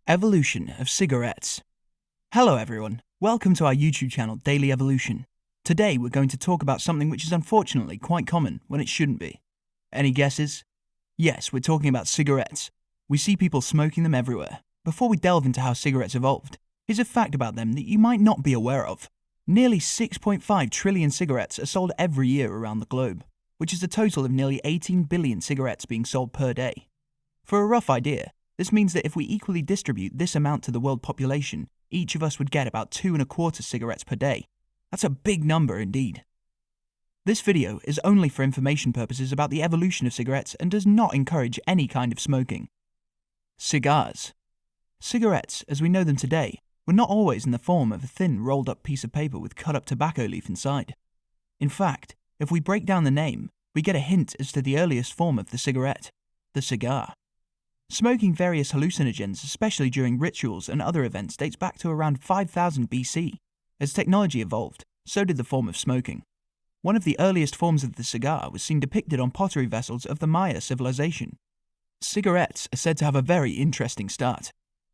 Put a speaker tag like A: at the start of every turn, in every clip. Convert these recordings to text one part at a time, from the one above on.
A: Evolution of Cigarettes. Hello everyone, welcome to our YouTube channel Daily Evolution. Today we're going to talk about something which is unfortunately quite common when it shouldn't be. Any guesses? Yes, we're talking about cigarettes. We see people smoking them everywhere. Before we delve into how cigarettes evolved, here's a fact about them that you might not be aware of. Nearly 6.5 trillion cigarettes are sold every year around the globe, which is a total of nearly 18 billion cigarettes being sold per day. For a rough idea, this means that if we equally distribute this amount to the world population, each of us would get about 2¼ cigarettes per day. That's a big number indeed. This video is only for information purposes about the evolution of cigarettes and does not encourage any kind of smoking. Cigars. Cigarettes, as we know them today, were not always in the form of a thin rolled up piece of paper with cut up tobacco leaf inside. In fact, if we break down the name, we get a hint as to the earliest form of the cigarette, the cigar. Smoking various hallucinogens, especially during rituals and other events, dates back to around 5000 BC. As technology evolved, so did the form of smoking. One of the earliest forms of the cigar was seen depicted on pottery vessels of the Maya civilization. Cigarettes are said to have a very interesting start.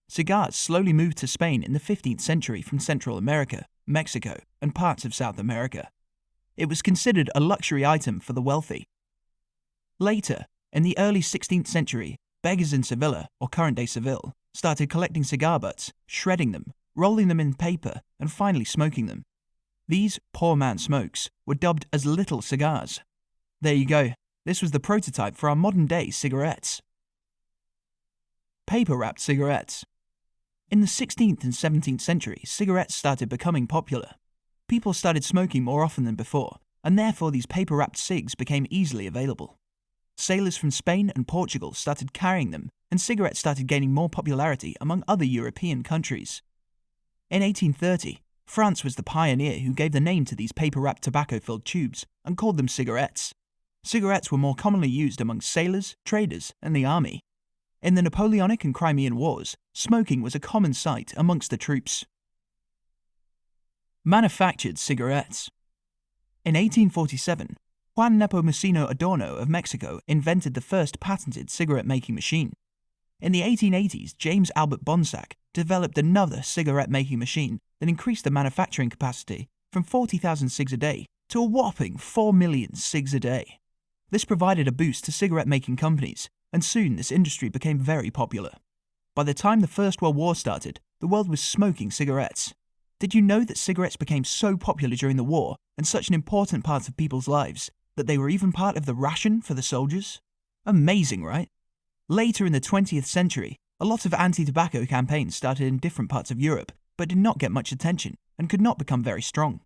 A: Cigars slowly moved to Spain in the 15th century from Central America, Mexico, and parts of South America. It was considered a luxury item for the wealthy. Later, in the early 16th century, beggars in Sevilla, or current-day Seville, started collecting cigar butts, shredding them, rolling them in paper, and finally smoking them. These poor man smokes were dubbed as little cigars. There you go, this was the prototype for our modern-day cigarettes. Paper-wrapped cigarettes. In the 16th and 17th century, cigarettes started becoming popular. People started smoking more often than before, and therefore these paper-wrapped cigs became easily available. Sailors from Spain and Portugal started carrying them, and cigarettes started gaining more popularity among other European countries. In 1830, France was the pioneer who gave the name to these paper-wrapped tobacco-filled tubes and called them cigarettes. Cigarettes were more commonly used among sailors, traders, and the army. In the Napoleonic and Crimean Wars, smoking was a common sight amongst the troops. Manufactured cigarettes. In 1847, Juan Nepomuceno Adorno of Mexico invented the first patented cigarette-making machine. In the 1880s, James Albert Bonsack developed another cigarette-making machine that increased the manufacturing capacity from 40,000 cigs a day to a whopping 4 million cigs a day. This provided a boost to cigarette-making companies, and soon this industry became very popular. By the time the First World War started, the world was smoking cigarettes. Did you know that cigarettes became so popular during the war and such an important part of people's lives that they were even part of the ration for the soldiers? Amazing, right? Later in the 20th century, a lot of anti-tobacco campaigns started in different parts of Europe, but did not get much attention and could not become very strong.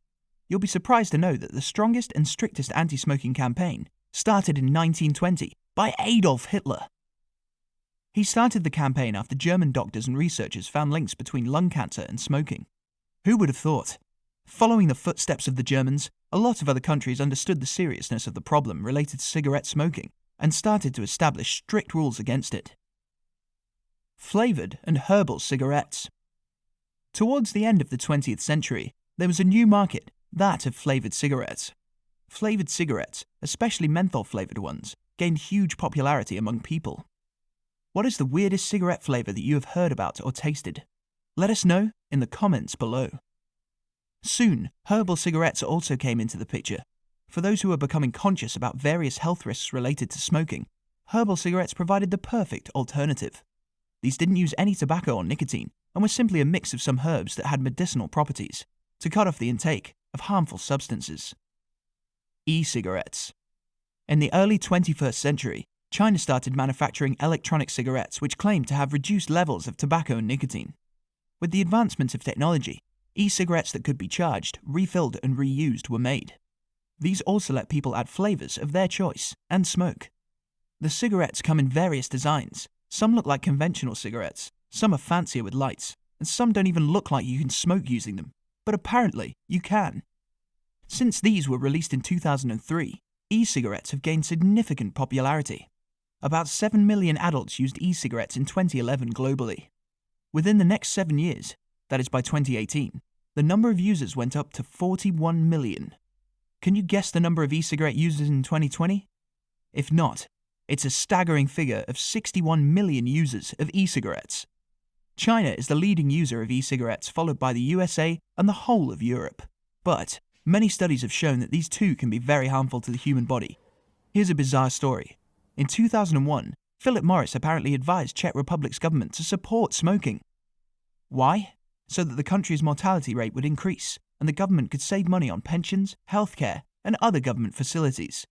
A: You'll be surprised to know that the strongest and strictest anti-smoking campaign started in 1920 by Adolf Hitler. He started the campaign after German doctors and researchers found links between lung cancer and smoking. Who would have thought? Following the footsteps of the Germans, a lot of other countries understood the seriousness of the problem related to cigarette smoking and started to establish strict rules against it. Flavored and herbal cigarettes. Towards the end of the 20th century, there was a new market, that of flavored cigarettes. Flavored cigarettes, especially menthol-flavored ones, gained huge popularity among people. What is the weirdest cigarette flavor that you have heard about or tasted? Let us know in the comments below. Soon, herbal cigarettes also came into the picture. For those who are becoming conscious about various health risks related to smoking, herbal cigarettes provided the perfect alternative. These didn't use any tobacco or nicotine and were simply a mix of some herbs that had medicinal properties to cut off the intake of harmful substances. E-cigarettes. In the early 21st century, China started manufacturing electronic cigarettes which claimed to have reduced levels of tobacco and nicotine. With the advancement of technology, e-cigarettes that could be charged, refilled and reused were made. These also let people add flavors of their choice and smoke. The cigarettes come in various designs. Some look like conventional cigarettes, some are fancier with lights, and some don't even look like you can smoke using them, but apparently you can. Since these were released in 2003, e-cigarettes have gained significant popularity. About 7 million adults used e-cigarettes in 2011 globally. Within the next 7 years, that is by 2018, the number of users went up to 41 million. Can you guess the number of e-cigarette users in 2020? If not, it's a staggering figure of 61 million users of e-cigarettes. China is the leading user of e-cigarettes, followed by the USA and the whole of Europe. But many studies have shown that these too can be very harmful to the human body. Here's a bizarre story. In 2001, Philip Morris apparently advised Czech Republic's government to support smoking. Why? So that the country's mortality rate would increase and the government could save money on pensions, healthcare, and other government facilities.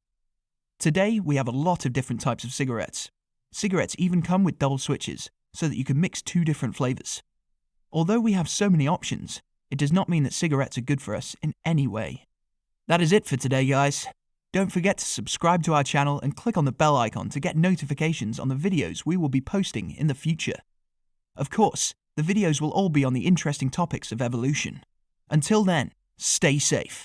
A: Today, we have a lot of different types of cigarettes. Cigarettes even come with double switches, so that you can mix 2 different flavors. Although we have so many options, it does not mean that cigarettes are good for us in any way. That is it for today, guys. Don't forget to subscribe to our channel and click on the bell icon to get notifications on the videos we will be posting in the future. Of course, the videos will all be on the interesting topics of evolution. Until then, stay safe.